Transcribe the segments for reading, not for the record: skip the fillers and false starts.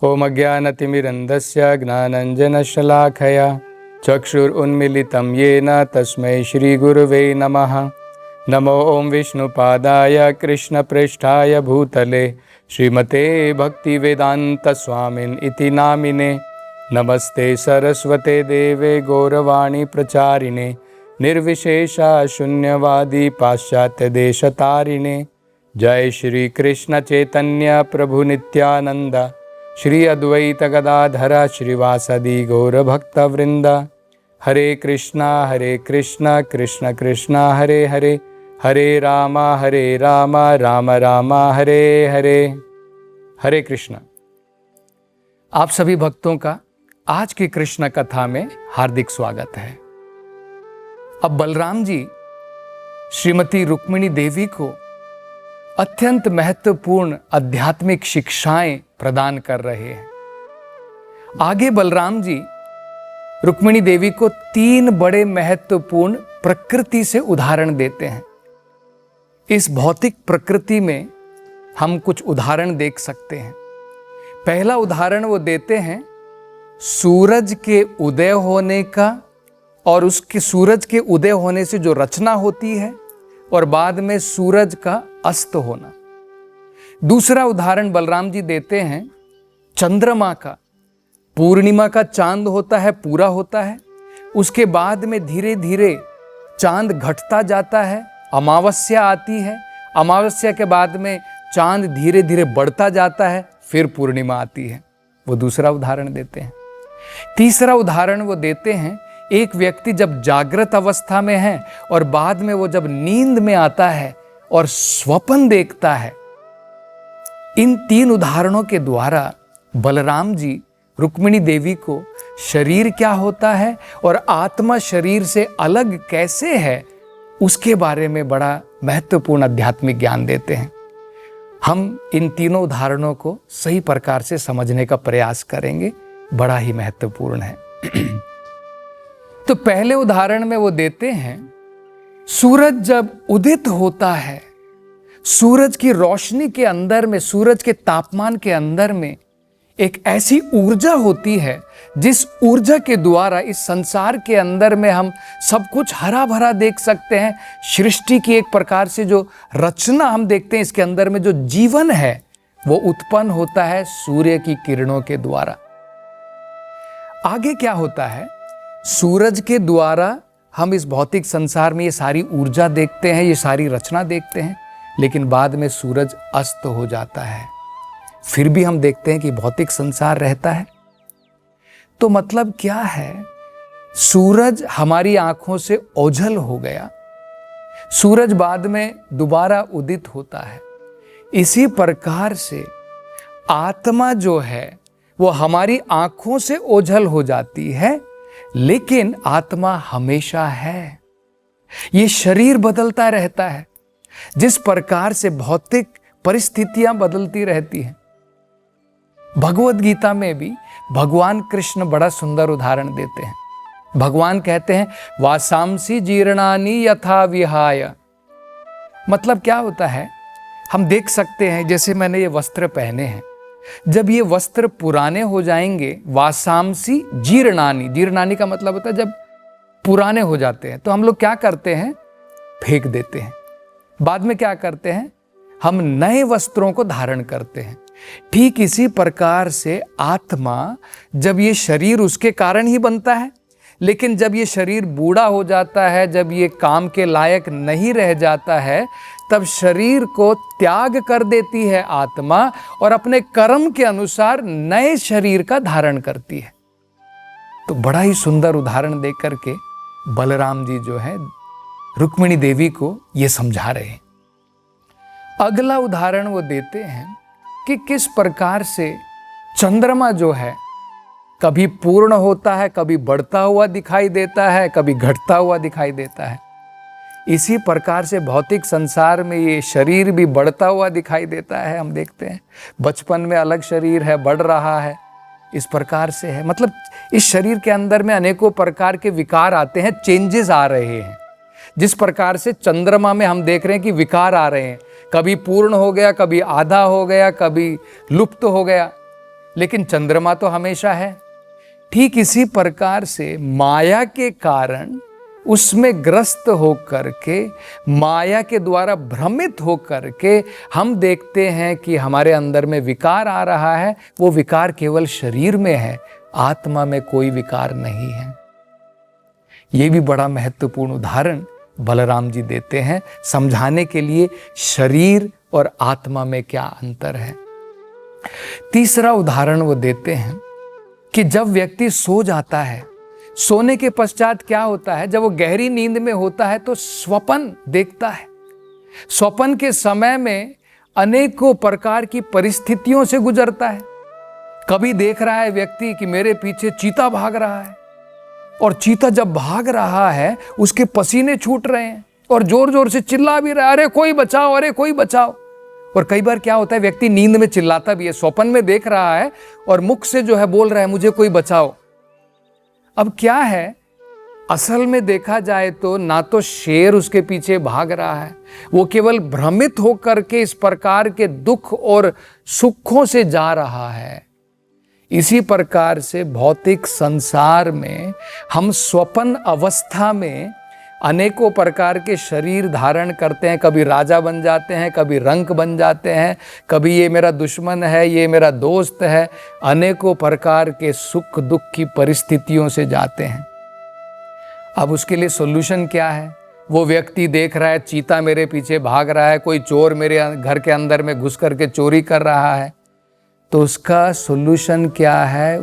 ॐ अज्ञानतिमिरन्धस्य ज्ञानाञ्जनशलाखया चक्षुरुन्मीलितं येन तस्मै श्रीगुरुवे नमः। नमो ॐ विष्णुपादाय कृष्णप्रेष्ठाय भूतले श्रीमते भक्तिवेदान्तस्वामिन् इति नामिने। नमस्ते सरस्वते देवे गौरवाणी प्रचारिणे निर्विशेषा शून्यवादी पाश्चात्यदेशतारिणे। जय श्री कृष्ण चैतन्य प्रभु नित्यानंद श्री अद्वैत गदाधर श्रीवासदि गौरभक्तवृंद। हरे कृष्णा कृष्ण कृष्ण हरे हरे, हरे राम राम राम हरे हरे। हरे कृष्ण। आप सभी भक्तों का आज की कृष्ण कथा में हार्दिक स्वागत है। अब बलराम जी श्रीमती रुक्मिणी देवी को अत्यंत महत्वपूर्ण आध्यात्मिक शिक्षाएं प्रदान कर रहे हैं। आगे बलराम जी रुक्मिणी देवी को 3 बड़े महत्वपूर्ण प्रकृति से उदाहरण देते हैं। इस भौतिक प्रकृति में हम कुछ उदाहरण देख सकते हैं। पहला उदाहरण वो देते हैं सूरज के उदय होने का, और उसके सूरज के उदय होने से जो रचना होती है और बाद में सूरज का अस्त होना। दूसरा उदाहरण बलराम जी देते हैं चंद्रमा का। पूर्णिमा का चांद होता है, पूरा होता है, उसके बाद में धीरे धीरे चांद घटता जाता है, अमावस्या आती है, अमावस्या के बाद में चांद धीरे धीरे बढ़ता जाता है, फिर पूर्णिमा आती है। वो दूसरा उदाहरण देते हैं। तीसरा उदाहरण वो देते हैं एक व्यक्ति जब जागृत अवस्था में है और बाद में वो जब नींद में आता है और स्वप्न देखता है। इन 3 उदाहरणों के द्वारा बलराम जी रुक्मिणी देवी को शरीर क्या होता है और आत्मा शरीर से अलग कैसे है उसके बारे में बड़ा महत्वपूर्ण आध्यात्मिक ज्ञान देते हैं। हम इन तीनों उदाहरणों को सही प्रकार से समझने का प्रयास करेंगे, बड़ा ही महत्वपूर्ण है। तो पहले उदाहरण में वो देते हैं सूरज जब उदित होता है, सूरज की रोशनी के अंदर में, सूरज के तापमान के अंदर में एक ऐसी ऊर्जा होती है जिस ऊर्जा के द्वारा इस संसार के अंदर में हम सब कुछ हरा भरा देख सकते हैं। सृष्टि की एक प्रकार से जो रचना हम देखते हैं, इसके अंदर में जो जीवन है वो उत्पन्न होता है सूर्य की किरणों के द्वारा। आगे क्या होता है, सूरज के द्वारा हम इस भौतिक संसार में ये सारी ऊर्जा देखते हैं, ये सारी रचना देखते हैं, लेकिन बाद में सूरज अस्त हो जाता है। फिर भी हम देखते हैं कि भौतिक संसार रहता है। तो मतलब क्या है, सूरज हमारी आंखों से ओझल हो गया, सूरज बाद में दोबारा उदित होता है। इसी प्रकार से आत्मा जो है वो हमारी आंखों से ओझल हो जाती है, लेकिन आत्मा हमेशा है। ये शरीर बदलता रहता है जिस प्रकार से भौतिक परिस्थितियां बदलती रहती हैं। भगवद गीता में भी भगवान कृष्ण बड़ा सुंदर उदाहरण देते हैं। भगवान कहते हैं वासांसी जीर्णानि यथा विहाय। मतलब क्या होता है, हम देख सकते हैं जैसे मैंने ये वस्त्र पहने हैं, जब ये वस्त्र पुराने हो जाएंगे, वासांसी जीर्णानि, जीर्णानि का मतलब होता है जब पुराने हो जाते हैं तो हम लोग क्या करते हैं, फेंक देते हैं। बाद में क्या करते हैं, हम नए वस्त्रों को धारण करते हैं। ठीक इसी प्रकार से आत्मा, जब ये शरीर उसके कारण ही बनता है, लेकिन जब ये शरीर बूढ़ा हो जाता है, जब ये काम के लायक नहीं रह जाता है, तब शरीर को त्याग कर देती है आत्मा और अपने कर्म के अनुसार नए शरीर का धारण करती है। तो बड़ा ही सुंदर उदाहरण दे करके बलराम जी जो है रुक्मिणी देवी को ये समझा रहे हैं। अगला उदाहरण वो देते हैं कि किस प्रकार से चंद्रमा जो है कभी पूर्ण होता है, कभी बढ़ता हुआ दिखाई देता है, कभी घटता हुआ दिखाई देता है। इसी प्रकार से भौतिक संसार में ये शरीर भी बढ़ता हुआ दिखाई देता है। हम देखते हैं बचपन में अलग शरीर है, बढ़ रहा है, इस प्रकार से है। मतलब इस शरीर के अंदर में अनेकों प्रकार के विकार आते हैं, चेंजेस आ रहे हैं। जिस प्रकार से चंद्रमा में हम देख रहे हैं कि विकार आ रहे हैं, कभी पूर्ण हो गया, कभी आधा हो गया, कभी लुप्त हो गया। लेकिन चंद्रमा तो हमेशा है। ठीक इसी प्रकार से माया के कारण उसमें ग्रस्त होकर के, माया के द्वारा भ्रमित होकर के हम देखते हैं कि हमारे अंदर में विकार आ रहा है। वो विकार केवल शरीर में है, आत्मा में कोई विकार नहीं है। ये भी बड़ा महत्वपूर्ण उदाहरण बलराम जी देते हैं समझाने के लिए शरीर और आत्मा में क्या अंतर है। तीसरा उदाहरण वो देते हैं कि जब व्यक्ति सो जाता है, सोने के पश्चात क्या होता है, जब वो गहरी नींद में होता है तो स्वप्न देखता है। स्वप्न के समय में अनेकों प्रकार की परिस्थितियों से गुजरता है। कभी देख रहा है व्यक्ति कि मेरे पीछे चीता भाग रहा है, और चीता जब भाग रहा है उसके पसीने छूट रहे हैं और जोर जोर से चिल्ला भी रहा है, अरे कोई बचाओ, अरे कोई बचाओ। और कई बार क्या होता है, व्यक्ति नींद में चिल्लाता भी है, स्वप्न में देख रहा है और मुख से जो है बोल रहा है मुझे कोई बचाओ। अब क्या है, असल में देखा जाए तो ना तो शेर उसके पीछे भाग रहा है, वो केवल भ्रमित होकर के इस प्रकार के दुख और सुखों से जा रहा है। इसी प्रकार से भौतिक संसार में हम स्वप्न अवस्था में अनेकों प्रकार के शरीर धारण करते हैं। कभी राजा बन जाते हैं, कभी रंक बन जाते हैं, कभी ये मेरा दुश्मन है, ये मेरा दोस्त है। अनेकों प्रकार के सुख दुख की परिस्थितियों से जाते हैं। अब उसके लिए सॉल्यूशन क्या है? वो व्यक्ति देख रहा है चीता मेरे पीछे भाग रहा है, कोई चोर मेरे घर के अंदर में घुस करके चोरी कर रहा है, तो उसका सॉल्यूशन क्या है,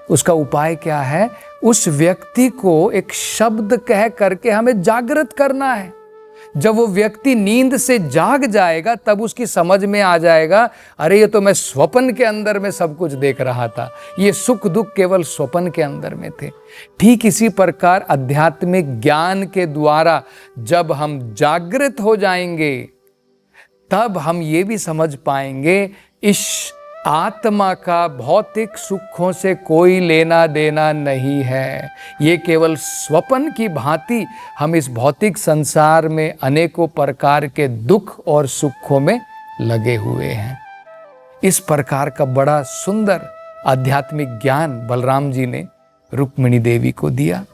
उसका उपाय क्या है? उस व्यक्ति को एक शब्द कह करके हमें जागृत करना है। जब वो व्यक्ति नींद से जाग जाएगा तब उसकी समझ में आ जाएगा, अरे ये तो मैं स्वप्न के अंदर में सब कुछ देख रहा था, ये सुख दुख केवल स्वप्न के अंदर में थे। ठीक इसी प्रकार आध्यात्मिक ज्ञान के द्वारा जब हम जागृत हो जाएंगे तब हम ये भी समझ पाएंगे इस आत्मा का भौतिक सुखों से कोई लेना देना नहीं है। ये केवल स्वप्न की भांति हम इस भौतिक संसार में अनेकों प्रकार के दुख और सुखों में लगे हुए हैं। इस प्रकार का बड़ा सुंदर आध्यात्मिक ज्ञान बलराम जी ने रुक्मिणी देवी को दिया।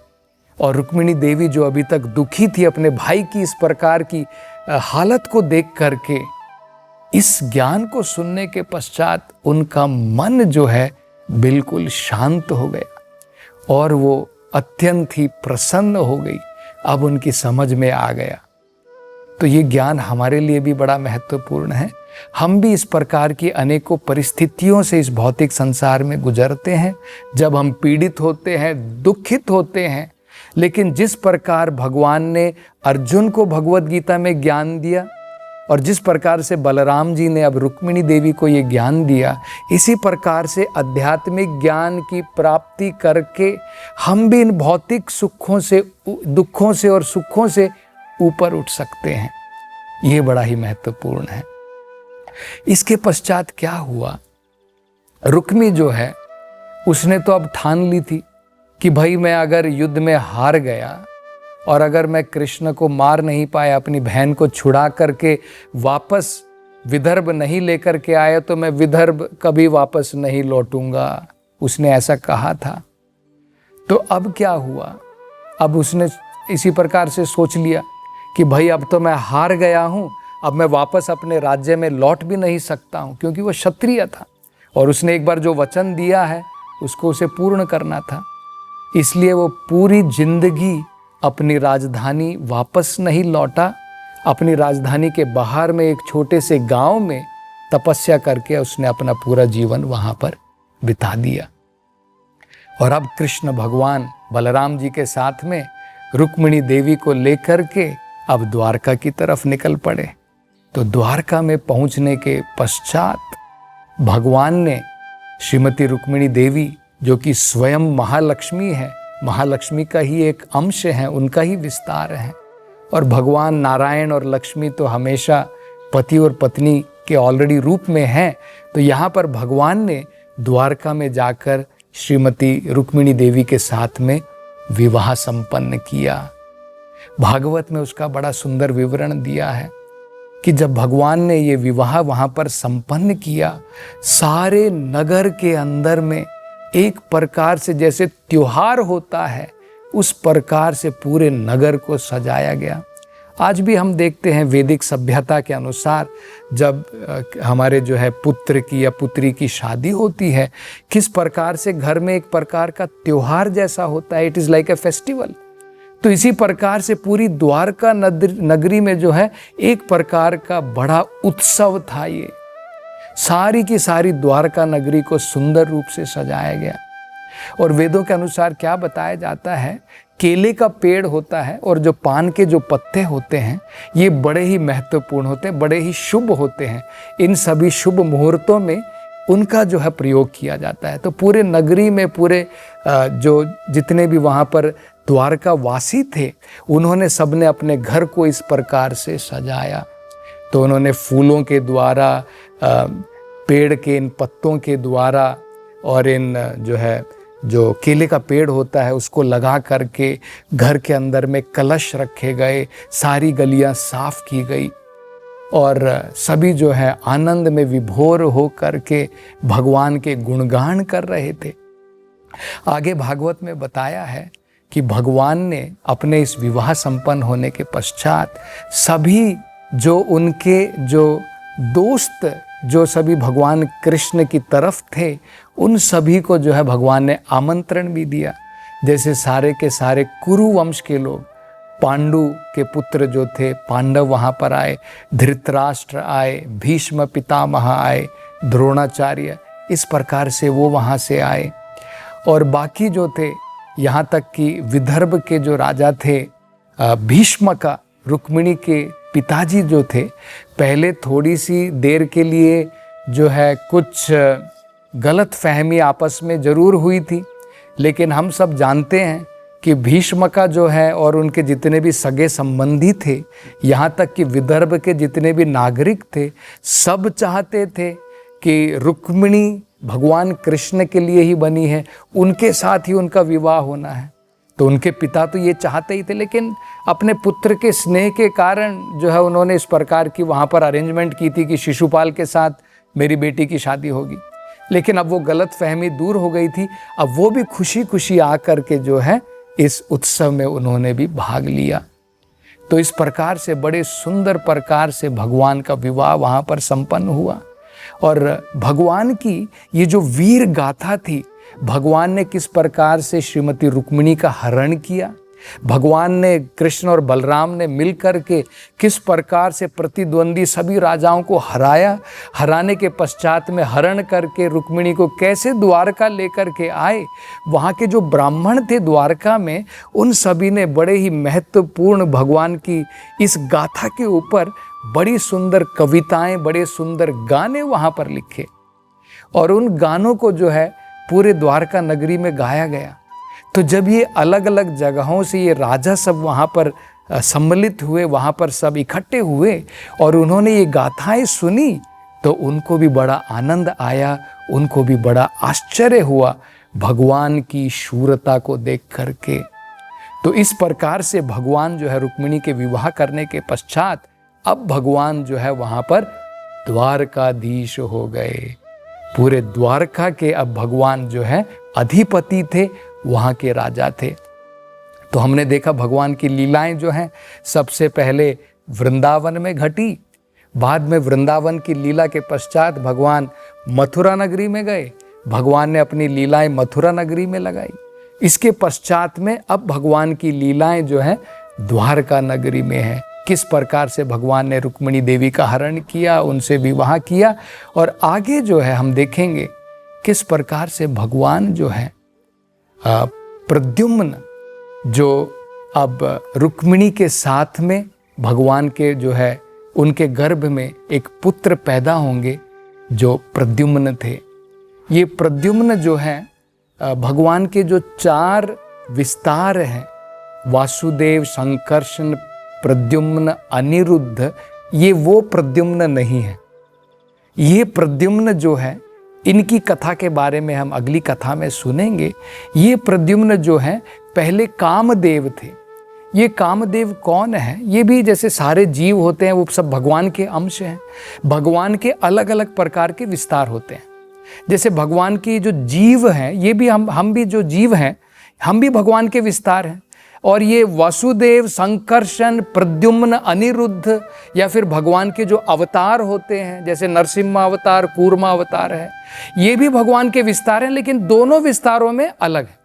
और रुक्मिणी देवी जो अभी तक दुखी थी अपने भाई की इस प्रकार की हालत को देख करके, इस ज्ञान को सुनने के पश्चात उनका मन जो है बिल्कुल शांत हो गया और वो अत्यंत ही प्रसन्न हो गई। अब उनकी समझ में आ गया। तो ये ज्ञान हमारे लिए भी बड़ा महत्वपूर्ण है। हम भी इस प्रकार की अनेकों परिस्थितियों से इस भौतिक संसार में गुजरते हैं, जब हम पीड़ित होते हैं, दुखित होते हैं। लेकिन जिस प्रकार भगवान ने अर्जुन को भगवद गीता में ज्ञान दिया और जिस प्रकार से बलराम जी ने अब रुक्मिणी देवी को ये ज्ञान दिया, इसी प्रकार से आध्यात्मिक ज्ञान की प्राप्ति करके हम भी इन भौतिक सुखों से, दुखों से और सुखों से ऊपर उठ सकते हैं। ये बड़ा ही महत्वपूर्ण है। इसके पश्चात क्या हुआ, रुक्मी जो है उसने तो अब ठान ली थी कि भाई मैं अगर युद्ध में हार गया और अगर मैं कृष्ण को मार नहीं पाया, अपनी बहन को छुड़ा करके वापस विदर्भ नहीं लेकर के आया, तो मैं विदर्भ कभी वापस नहीं लौटूंगा। उसने ऐसा कहा था। तो अब क्या हुआ, अब उसने इसी प्रकार से सोच लिया कि भाई अब तो मैं हार गया हूँ, अब मैं वापस अपने राज्य में लौट भी नहीं सकता हूँ, क्योंकि वो क्षत्रिय था और उसने एक बार जो वचन दिया है उसको उसे पूर्ण करना था। इसलिए वो पूरी जिंदगी अपनी राजधानी वापस नहीं लौटा। अपनी राजधानी के बाहर में एक छोटे से गांव में तपस्या करके उसने अपना पूरा जीवन वहां पर बिता दिया। और अब कृष्ण भगवान बलराम जी के साथ में रुक्मिणी देवी को लेकर के अब द्वारका की तरफ निकल पड़े। तो द्वारका में पहुंचने के पश्चात भगवान ने श्रीमती रुक्मिणी देवी, जो कि स्वयं महालक्ष्मी है, महालक्ष्मी का ही एक अंश है, उनका ही विस्तार है। और भगवान नारायण और लक्ष्मी तो हमेशा पति और पत्नी के ऑलरेडी रूप में हैं। तो यहाँ पर भगवान ने द्वारका में जाकर श्रीमती रुक्मिणी देवी के साथ में विवाह संपन्न किया। भागवत में उसका बड़ा सुंदर विवरण दिया है। कि जब भगवान ने ये विवाह वहाँ पर संपन्न किया, सारे नगर के अंदर में एक प्रकार से जैसे त्योहार होता है उस प्रकार से पूरे नगर को सजाया गया। आज भी हम देखते हैं वैदिक सभ्यता के अनुसार जब हमारे जो है पुत्र की या पुत्री की शादी होती है, किस प्रकार से घर में एक प्रकार का त्योहार जैसा होता है, it is like a festival. तो इसी प्रकार से पूरी द्वारका नगरी में जो है एक प्रकार का बड़ा उत्सव था। ये सारी की सारी द्वारका नगरी को सुंदर रूप से सजाया गया। और वेदों के अनुसार क्या बताया जाता है, केले का पेड़ होता है और जो पान के जो पत्ते होते हैं ये बड़े ही महत्वपूर्ण होते हैं, बड़े ही शुभ होते हैं। इन सभी शुभ मुहूर्तों में उनका जो है प्रयोग किया जाता है। तो पूरे नगरी में पूरे जो जितने भी वहाँ पर द्वारका वासी थे, उन्होंने सबने अपने घर को इस प्रकार से सजाया। तो उन्होंने फूलों के द्वारा, पेड़ के इन पत्तों के द्वारा और इन जो केले का पेड़ होता है उसको लगा करके घर के अंदर में कलश रखे गए, सारी गलियां साफ की गई और सभी जो है आनंद में विभोर हो करके भगवान के गुणगान कर रहे थे। आगे भागवत में बताया है कि भगवान ने अपने इस विवाह संपन्न होने के पश्चात सभी जो उनके जो दोस्त जो सभी भगवान कृष्ण की तरफ थे, उन सभी को जो है भगवान ने आमंत्रण भी दिया। जैसे सारे के सारे कुरु वंश के लोग, पांडु के पुत्र जो थे पांडव वहाँ पर आए, धृतराष्ट्र आए, भीष्म पितामह आए, द्रोणाचार्य, इस प्रकार से वो वहाँ से आए। और बाकी जो थे, यहाँ तक कि विदर्भ के जो राजा थे भीष्म का, रुक्मिणी के पिताजी जो थे, पहले थोड़ी सी देर के लिए जो है कुछ गलत फहमी आपस में ज़रूर हुई थी, लेकिन हम सब जानते हैं कि भीष्म का जो है और उनके जितने भी सगे संबंधी थे, यहाँ तक कि विदर्भ के जितने भी नागरिक थे, सब चाहते थे कि रुक्मिणी भगवान कृष्ण के लिए ही बनी है, उनके साथ ही उनका विवाह होना है। तो उनके पिता तो ये चाहते ही थे, लेकिन अपने पुत्र के स्नेह के कारण जो है उन्होंने इस प्रकार की वहाँ पर अरेंजमेंट की थी कि शिशुपाल के साथ मेरी बेटी की शादी होगी। लेकिन अब वो गलत फहमी दूर हो गई थी। अब वो भी खुशी खुशी आकर के जो है इस उत्सव में उन्होंने भी भाग लिया। तो इस प्रकार से बड़े सुंदर प्रकार से भगवान का विवाह वहाँ पर संपन्न हुआ। और भगवान की ये जो वीर गाथा थी, भगवान ने किस प्रकार से श्रीमती रुक्मिणी का हरण किया, भगवान ने, कृष्ण और बलराम ने मिलकर के किस प्रकार से प्रतिद्वंदी सभी राजाओं को हराया, हराने के पश्चात में हरण करके रुक्मिणी को कैसे द्वारका लेकर के आए। वहाँ के जो ब्राह्मण थे द्वारका में, उन सभी ने बड़े ही महत्वपूर्ण भगवान की इस गाथा के ऊपर बड़ी सुंदर कविताएं, बड़े सुंदर गाने वहाँ पर लिखे और उन गानों को जो है पूरे द्वारका नगरी में गाया गया। तो जब ये अलग अलग जगहों से ये राजा सब वहाँ पर सम्मिलित हुए, वहाँ पर सब इकट्ठे हुए और उन्होंने ये गाथाएं सुनी, तो उनको भी बड़ा आनंद आया, उनको भी बड़ा आश्चर्य हुआ भगवान की शूरता को देख करके। तो इस प्रकार से भगवान जो है रुक्मिणी के विवाह करने के पश्चात अब भगवान जो है वहाँ पर द्वारकाधीश हो गए। पूरे द्वारका के अब भगवान जो है अधिपति थे, वहाँ के राजा थे। तो हमने देखा भगवान की लीलाएं जो हैं सबसे पहले वृंदावन में घटी, बाद में वृंदावन की लीला के पश्चात भगवान मथुरा नगरी में गए, भगवान ने अपनी लीलाएं मथुरा नगरी में लगाई। इसके पश्चात में अब भगवान की लीलाएं जो हैं द्वारका नगरी में है। किस प्रकार से भगवान ने रुक्मिणी देवी का हरण किया, उनसे विवाह किया और आगे जो है हम देखेंगे किस प्रकार से भगवान जो है प्रद्युम्न, जो अब रुक्मिणी के साथ में भगवान के जो है उनके गर्भ में एक पुत्र पैदा होंगे जो प्रद्युम्न थे। ये प्रद्युम्न जो है भगवान के जो 4 विस्तार हैं, वासुदेव, संकर्षण, प्रद्युम्न, अनिरुद्ध, ये वो प्रद्युम्न नहीं है। ये प्रद्युम्न जो है, इनकी कथा के बारे में हम अगली कथा में सुनेंगे। ये प्रद्युम्न जो है पहले कामदेव थे। ये कामदेव कौन है? ये भी जैसे सारे जीव होते हैं वो सब भगवान के अंश हैं। भगवान के अलग अलग प्रकार के विस्तार होते हैं। जैसे भगवान की जो जीव हैं, ये भी हम भी जो जीव हैं, हम भी भगवान के विस्तार हैं। और ये वासुदेव, संकर्षण, प्रद्युम्न, अनिरुद्ध या फिर भगवान के जो अवतार होते हैं, जैसे नरसिम्हा अवतार, कूर्मा अवतार है, ये भी भगवान के विस्तार हैं, लेकिन दोनों विस्तारों में अलग है।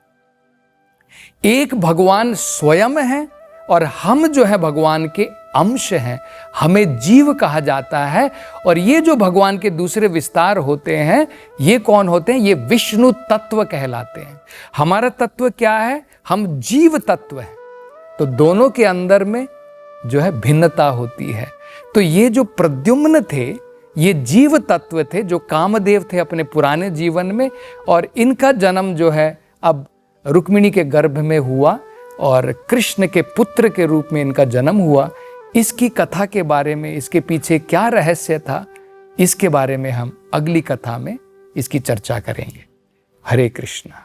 एक भगवान स्वयं है और हम जो है भगवान के अंश हैं, हमें जीव कहा जाता है। और ये जो भगवान के दूसरे विस्तार होते हैं, ये कौन होते हैं? ये विष्णु तत्व कहलाते हैं। हमारा तत्व क्या है? हम जीव तत्व हैं। तो दोनों के अंदर में जो है भिन्नता होती है। तो ये जो प्रद्युम्न थे, ये जीव तत्व थे जो कामदेव थे अपने पुराने जीवन में, और इनका जन्म जो है अब रुक्मिणी के गर्भ में हुआ और कृष्ण के पुत्र के रूप में इनका जन्म हुआ। इसकी कथा के बारे में, इसके पीछे क्या रहस्य था, इसके बारे में हम अगली कथा में इसकी चर्चा करेंगे। हरे कृष्णा।